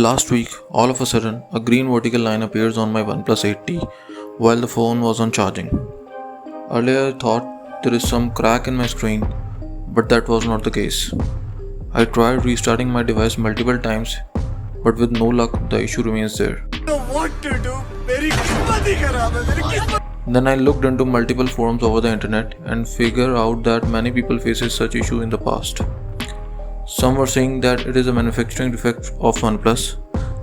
Last week, all of a sudden, a green vertical line appears on my OnePlus 8T while the phone was on charging. Earlier, I thought there is some crack in my screen, but that was not the case. I tried restarting my device multiple times, but with no luck, the issue remains there. Then I looked into multiple forums over the internet and figured out that many people faces such issue in the past. Some were saying that it is a manufacturing defect of OnePlus.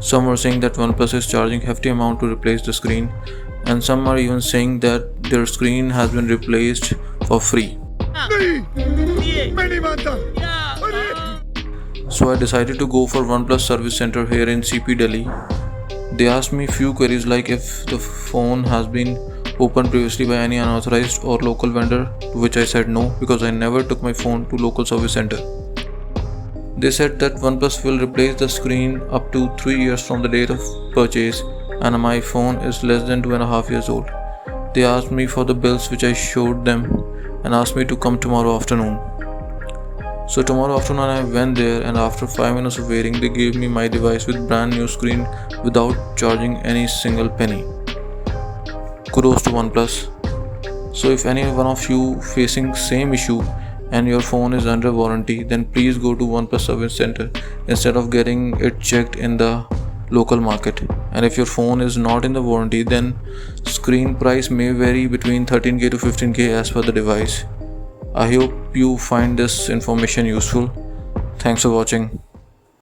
Some were saying that OnePlus is charging hefty amount to replace the screen, and some are even saying that their screen has been replaced for free. So I decided to go for OnePlus service center here in CP Delhi. They asked me few queries like if the phone has been opened previously by any unauthorized or local vendor, to which I said no because I never took my phone to local service center. They said that OnePlus will replace the screen up to 3 years from the date of purchase, and my phone is less than 2.5 years old. They asked me for the bills, which I showed them, and asked me to come tomorrow afternoon. So tomorrow afternoon I went there, and after 5 minutes of waiting they gave me my device with brand new screen without charging any single penny. Kudos to OnePlus. So if any one of you facing same issue and your phone is under warranty, then please go to OnePlus service center instead of getting it checked in the local market. And if your phone is not in the warranty, then screen price may vary between 13k to 15k as per the device. I hope you find this information useful. Thanks for watching.